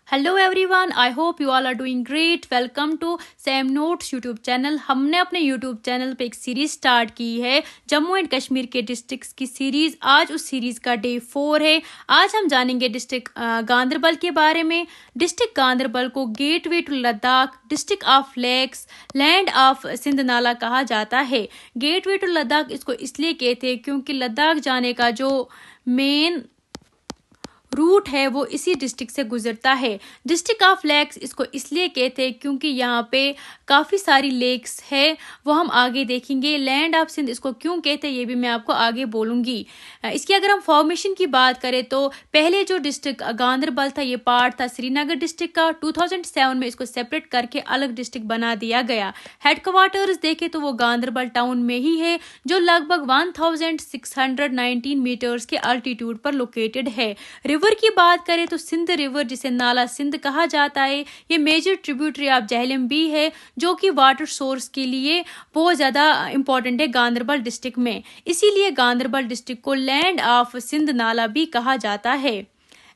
Hello everyone, I hope you all are doing great. Welcome to Sam notes YouTube channel. हमने अपने YouTube channel पे एक series start की है, Jammu and Kashmir के डिस्ट्रिक्ट्स की सीरीज। आज उस सीरीज का डे 4 है। आज हम जानेंगे डिस्ट्रिक्ट गांदरबल के बारे में। डिस्ट्रिक्ट गांदरबल को gateway to Ladakh, district of lakes, land of Sindh नाला कहा जाता है। गेटवे टू लद्दाख इसको इसलिए कहते हैं क्योंकि लद्दाख जाने का जो मेन रूट है वो इसी डिस्ट्रिक्ट से गुजरता है। डिस्ट्रिक्ट ऑफ लेक्स इसको इसलिए कहते हैं क्योंकि यहाँ पे काफ़ी सारी लेक्स है, वो हम आगे देखेंगे। लैंड ऑफ सिंध इसको क्यों कहते हैं ये भी मैं आपको आगे बोलूँगी। इसकी अगर हम फॉर्मेशन की बात करें तो पहले जो डिस्ट्रिक्ट गांदरबल था ये पार्ट था श्रीनगर डिस्ट्रिक्ट का। 2007 में इसको सेपरेट करके अलग डिस्ट्रिक्ट बना दिया गया। हेडक्वार्टर्स देखें तो वो गांदरबल टाउन में ही है, जो लगभग 1619 मीटर्स के अल्टीट्यूड पर लोकेटेड है। रिवर की बात करें तो सिंध रिवर, जिसे नाला सिंध कहा जाता है, ये मेजर ट्रिब्यूटरी ऑफ झेलम भी है, जो कि वाटर सोर्स के लिए बहुत ज़्यादा इंपॉर्टेंट है गांदरबल डिस्ट्रिक्ट में। इसीलिए गांदरबल डिस्ट्रिक्ट को लैंड ऑफ सिंध नाला भी कहा जाता है।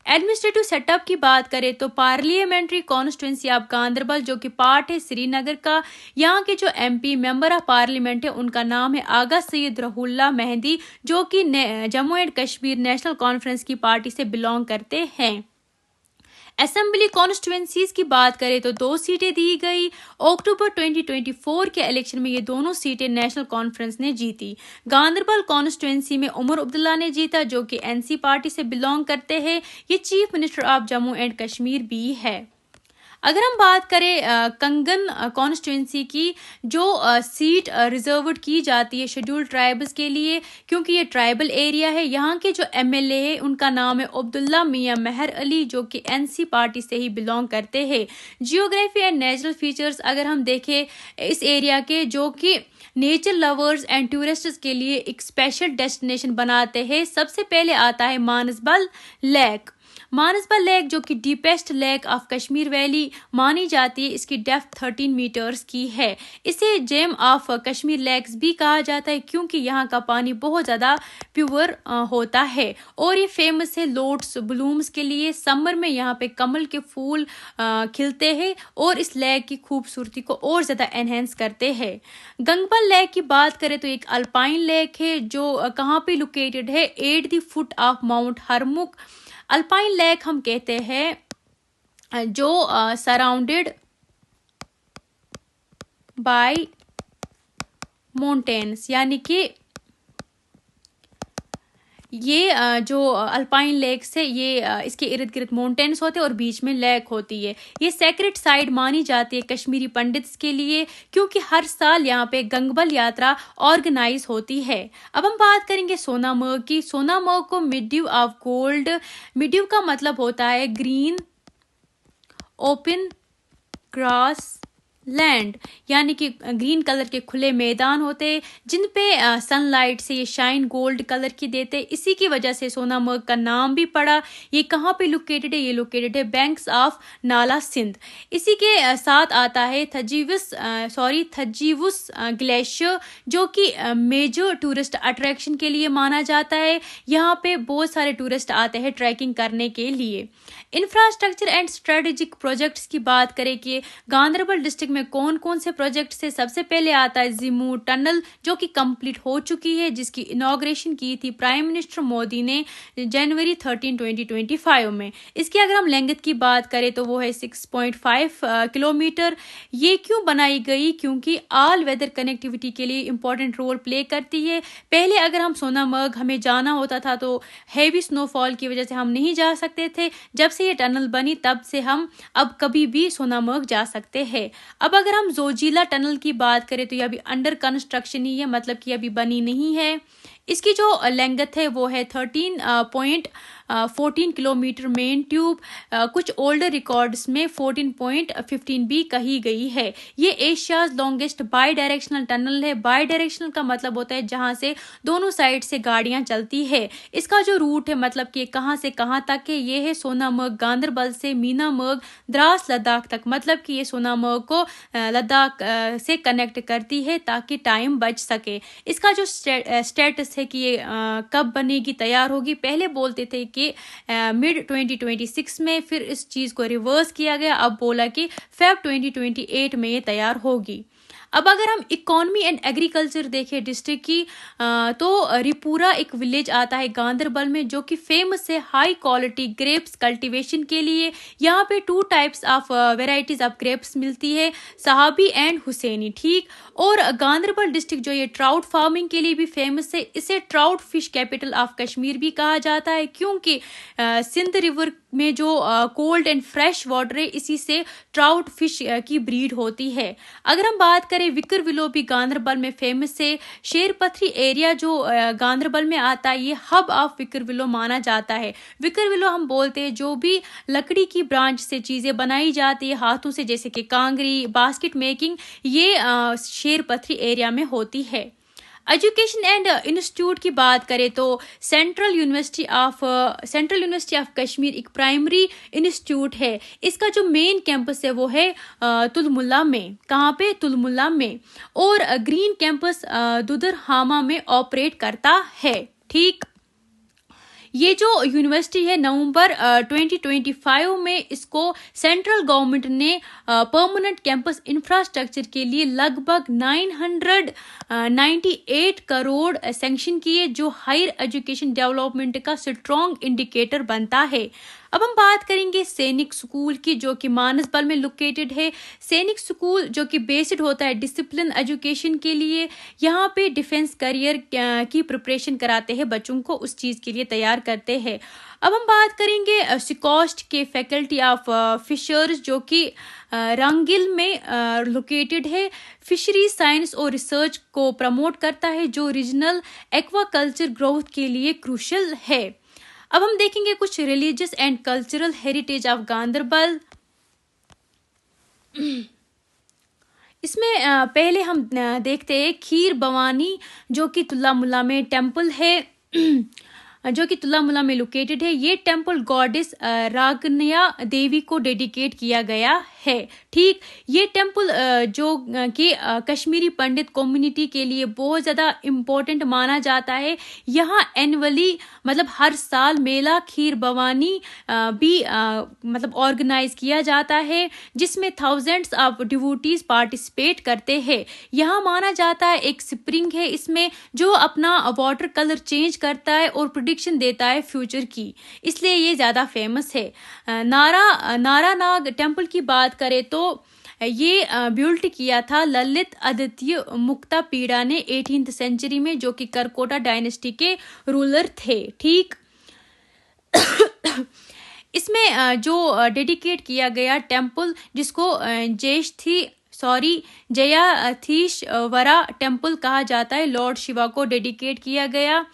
एडमिनिस्ट्रेटिव सेटअप की बात करें तो पार्लियामेंट्री कॉन्स्टिट्यूंसी ऑफ गांदरबल, जो कि पार्ट है श्रीनगर का, यहाँ के जो एमपी मेंबर ऑफ पार्लियामेंट है उनका नाम है आगा सैयद रहूल्ला मेहंदी, जो कि Jammu and Kashmir national conference की पार्टी से बिलोंग करते हैं। असेंबली कॉन्स्टिट्यूंसीज की बात करें तो 2 सीटें दी गई। अक्टूबर 2024 के इलेक्शन में ये दोनों सीटें नेशनल कॉन्फ्रेंस ने जीती। गांदरबल कॉन्स्टिट्यूंसी में उमर अब्दुल्ला ने जीता, जो कि एनसी पार्टी से बिलोंग करते हैं। ये chief minister of Jammu and Kashmir भी है। अगर हम बात करें कंगन कॉन्स्टिट्यूंसी की, जो सीट रिजर्व्ड की जाती है शेड्यूल्ड ट्राइब्स के लिए, क्योंकि ये ट्राइबल एरिया है। यहाँ के जो एमएलए है उनका नाम है अब्दुल्ला मियां मेहर अली, जो कि एनसी पार्टी से ही बिलोंग करते हैं। जियोग्राफी एंड नेचुरल फीचर्स अगर हम देखें इस एरिया के, जो कि नेचर लवर्स एंड टूरिस्ट्स के लिए एक स्पेशल डेस्टिनेशन बनाते हैं। सबसे पहले आता है मानसबल लेक। मानसबल लेक, जो कि deepest lake of Kashmir valley मानी जाती है, इसकी डेप्थ 13 मीटर्स की है। इसे जेम ऑफ कश्मीर लेक्स भी कहा जाता है क्योंकि यहाँ का पानी बहुत ज़्यादा प्योर होता है। और ये फेमस है लोटस ब्लूम्स के लिए। समर में यहाँ पे कमल के फूल खिलते हैं और इस लेक की खूबसूरती को और ज़्यादा एनहेंस करते हैं। गंगबल लेक की बात करें तो एक अल्पाइन लेक है, जो कहाँ पे लोकेटेड है, 8 the foot of mount Harmukh. Alpine lake हम कहते हैं जो सराउंडेड बाय माउंटेन्स, यानी कि ये जो अल्पाइन लेक्स है ये इसके इर्द गिर्द माउंटेन्स होते हैं और बीच में लेक होती है। ये सेक्रेट साइट मानी जाती है कश्मीरी पंडित्स के लिए, क्योंकि हर साल यहाँ पे गंगबल यात्रा ऑर्गेनाइज होती है। अब हम बात करेंगे सोनामर्ग की। सोनामर्ग को मिड्यू ऑफ गोल्ड, मिड्यू का मतलब होता है ग्रीन ओपन ग्रास लैंड, यानी कि ग्रीन कलर के खुले मैदान होते हैं जिन पे सनलाइट से ये शाइन गोल्ड कलर की देते। इसी की वजह से सोनामर्ग का नाम भी पड़ा। ये कहाँ पे लोकेटेड है? ये लोकेटेड है बैंक्स ऑफ नाला सिंध। इसी के साथ आता है थजीवुस ग्लेशियर, जो कि मेजर टूरिस्ट अट्रैक्शन के लिए माना जाता है। यहाँ पे बहुत सारे टूरिस्ट आते हैं ट्रैकिंग करने के लिए। इंफ्रास्ट्रक्चर एंड स्ट्रेटेजिक प्रोजेक्ट्स की बात करें कि गांदरबल डिस्ट्रिक्ट में कौन कौन से प्रोजेक्ट से, सबसे पहले आता है जिमू टनल, जो कि कंप्लीट हो चुकी है, जिसकी इनॉग्रेशन की थी प्राइम मिनिस्टर मोदी ने जनवरी 13, 2025 में। इसकी अगर हम लेंथ की बात करें तो वो है 6.5 किलोमीटर। ये क्यों बनाई गई? क्योंकि ऑल वेदर कनेक्टिविटी के लिए इंपॉर्टेंट रोल प्ले करती है। पहले अगर हम सोनामर्ग हमें जाना होता था तो हैवी स्नोफॉल की वजह से हम नहीं जा सकते थे। जब से ये टनल बनी तब से हम अब कभी भी सोनामर्ग जा सकते हैं। अब अगर हम जोजिला टनल की बात करें तो ये अभी अंडर कंस्ट्रक्शन ही है, मतलब कि अभी बनी नहीं है। इसकी जो लेंथ है वो है 13.14 किलोमीटर मेन ट्यूब। कुछ ओल्डर रिकॉर्ड्स में 14.15 भी कही गई है। ये Asia's longest by directional tunnel है। बाई डायरेक्शनल का मतलब होता है जहां से दोनों साइड से गाड़ियां चलती है। इसका जो रूट है, मतलब कि कहां से कहां तक है, ये है सोनामर्ग गांदरबल से मीनामर्ग द्रास लद्दाख तक। मतलब कि ये सोनामर्ग को लद्दाख से कनेक्ट करती है ताकि टाइम बच सके। इसका जो स्टेटस चांसेस है कि ये कब बनेगी, तैयार होगी। पहले बोलते थे कि मिड 2026 में, फिर इस चीज़ को रिवर्स किया गया, अब बोला कि फेब 2028 में ये तैयार होगी। अब अगर हम इकोनॉमी एंड एग्रीकल्चर देखें डिस्ट्रिक्ट की, तो रिपूरा एक विलेज आता है गांधरबल में जो कि फेमस है हाई क्वालिटी ग्रेप्स कल्टीवेशन के लिए। यहाँ पे 2 types of varieties of grapes मिलती है, सहाबी एंड हुसैनी, ठीक। और गांधरबल डिस्ट्रिक्ट जो ये ट्राउट फार्मिंग के लिए भी फेमस है, इसे trout fish capital of Kashmir भी कहा जाता है, क्योंकि सिंध रिवर में जो कोल्ड एंड फ्रेश वाटर है, इसी से ट्राउट फिश की ब्रीड होती है। अगर हम बात करें विकर विलो भी गांधरबल में फेमस है। शेरपथरी एरिया जो गांधरबल में आता है, ये हब ऑफ विकर विलो माना जाता है। विकर विलो हम बोलते हैं जो भी लकड़ी की ब्रांच से चीजें बनाई जाती है हाथों से, जैसे कि कांगरी, बास्केट मेकिंग, ये शेरपथरी एरिया में होती है। एजुकेशन एंड इंस्टीट्यूट की बात करें तो सेंट्रल यूनिवर्सिटी ऑफ कश्मीर एक प्राइमरी इंस्टीट्यूट है। इसका जो मेन कैंपस है वो है तुलमुल्ला में। कहाँ पे? तुलमुल्ला में। और ग्रीन कैंपस दुदरहामा में ऑपरेट करता है, ठीक। ये जो यूनिवर्सिटी है नवंबर 2025 में इसको सेंट्रल गवर्नमेंट ने परमानेंट कैंपस इंफ्रास्ट्रक्चर के लिए लगभग 998 करोड़ सैंक्शन किए, जो हायर एजुकेशन डेवलपमेंट का स्ट्रॉन्ग इंडिकेटर बनता है। अब हम बात करेंगे सैनिक स्कूल की, जो कि मानसबल में लोकेटेड है। सैनिक स्कूल जो कि बेस्ड होता है डिसिप्लिन एजुकेशन के लिए। यहाँ पे डिफेंस करियर की प्रिपरेशन कराते हैं, बच्चों को उस चीज़ के लिए तैयार करते हैं। अब हम बात करेंगे सिकोस्ट के फैकल्टी ऑफ फिशर्स, जो कि रंगिल में लोकेटेड है। फिशरी साइंस और रिसर्च को प्रमोट करता है, जो रीजनल एक्वाकल्चर ग्रोथ के लिए क्रूशियल है। अब हम देखेंगे कुछ religious and cultural heritage of Ganderbal. इसमें पहले हम देखते हैं खीर भवानी, जो कि तुल्लामुल्ला में टेम्पल है, जो कि तुल्लामुल्ला में लोकेटेड है। ये टेम्पल गॉडेस रागनिया देवी को डेडिकेट किया गया है, ठीक। ये टेम्पल जो कि कश्मीरी पंडित कम्युनिटी के लिए बहुत ज़्यादा इम्पोर्टेंट माना जाता है। यहाँ एनुअली मतलब हर साल मेला खीर भवानी भी मतलब ऑर्गेनाइज किया जाता है, जिसमें थाउजेंड्स ऑफ डिवोटीज पार्टिसिपेट करते हैं। यहाँ माना जाता है एक स्प्रिंग है इसमें, जो अपना वाटर कलर चेंज करता है और प्रेडिक्शन देता है फ्यूचर की, इसलिए ये ज़्यादा फेमस है। नारानाग टेम्पल की बात करें तो ये बिल्ट किया था ललित आदित्य मुक्तापीड़ा ने 18th सेंचुरी में, जो कि करकोटा डायनेस्टी के रूलर थे, ठीक। इसमें जो डेडिकेट किया गया टेम्पल, जिसको जयाथीश्वरा टेम्पल कहा जाता है, लॉर्ड शिवा को डेडिकेट किया गया।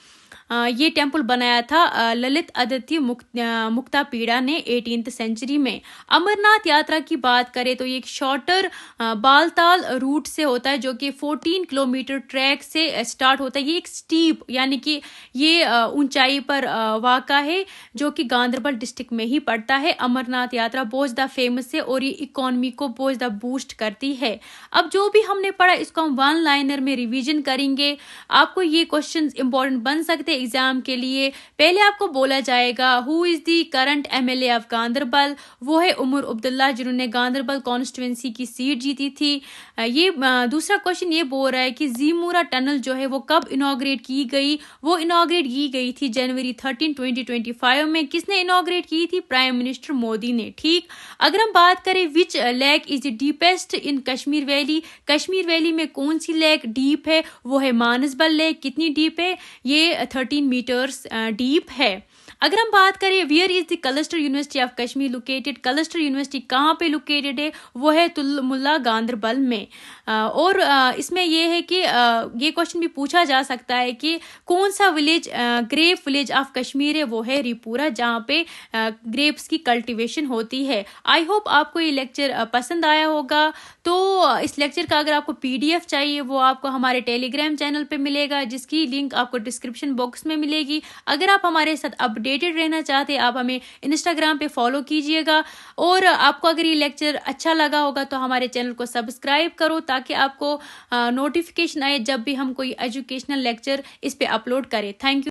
ये टेम्पल बनाया था ललित आदित्य मुक्तापीड़ा ने 18th सेंचुरी में। अमरनाथ यात्रा की बात करें तो ये एक शॉर्टर बालताल रूट से होता है, जो कि 14 किलोमीटर ट्रैक से स्टार्ट होता है। ये एक स्टीप यानी कि ये ऊंचाई पर वाक़ा है, जो कि गांधरबल डिस्ट्रिक्ट में ही पड़ता है। अमरनाथ यात्रा बहुत ज़्यादा फेमस है और ये इकोनॉमी को बहुत ज़्यादा बूस्ट करती है। अब जो भी हमने पढ़ा इसको हम 1 लाइनर में रिवीजन करेंगे। आपको ये क्वेश्चन इंपॉर्टेंट बन सकते हैं एग्जाम के लिए। पहले आपको बोला जाएगा who is the current MLA of Ganderbal, वो है उमर अब्दुल्ला, जिन्होंने गांधरबल कॉन्स्टिट्यूंसी की सीट जीती थी। ये दूसरा क्वेश्चन ये बोल रहा है कि जीमुरा टनल जो है वो कब इनॉग्रेट की गई, वो इनॉग्रेट की गई थी जनवरी 13, 2025 में। किसने इनॉग्रेट की थी? प्राइम मिनिस्टर मोदी ने, ठीक। अगर हम बात करें which lake is the deepest in Kashmir valley, Kashmir valley में कौन सी लेक डीप है, वो है मानसबल लेक। कितनी डीप है? ये 13 मीटर्स डीप है। अगर हम बात करें where is the cluster university of Kashmir located, cluster university कहाँ पे लोकेटेड है, वो है तुल्मुल्ला गांधरबल में। और इसमें ये है कि ये क्वेश्चन भी पूछा जा सकता है कि कौन सा village grape village of Kashmir है, वो है रिपूरा, जहाँ पे ग्रेप्स की कल्टीवेशन होती है। आई होप आपको ये लेक्चर पसंद आया होगा। तो तो इस लेक्चर का अगर आपको PDF चाहिए वो आपको हमारे टेलीग्राम चैनल पे मिलेगा, जिसकी लिंक आपको डिस्क्रिप्शन बॉक्स में मिलेगी। अगर आप हमारे साथ अपडेटेड रहना चाहते हैं, आप हमें इंस्टाग्राम पे फॉलो कीजिएगा। और आपको अगर ये लेक्चर अच्छा लगा होगा तो हमारे चैनल को सब्सक्राइब करो, ताकि आपको नोटिफिकेशन आए जब भी हम कोई एजुकेशनल लेक्चर इस पे अपलोड करें। Thank you.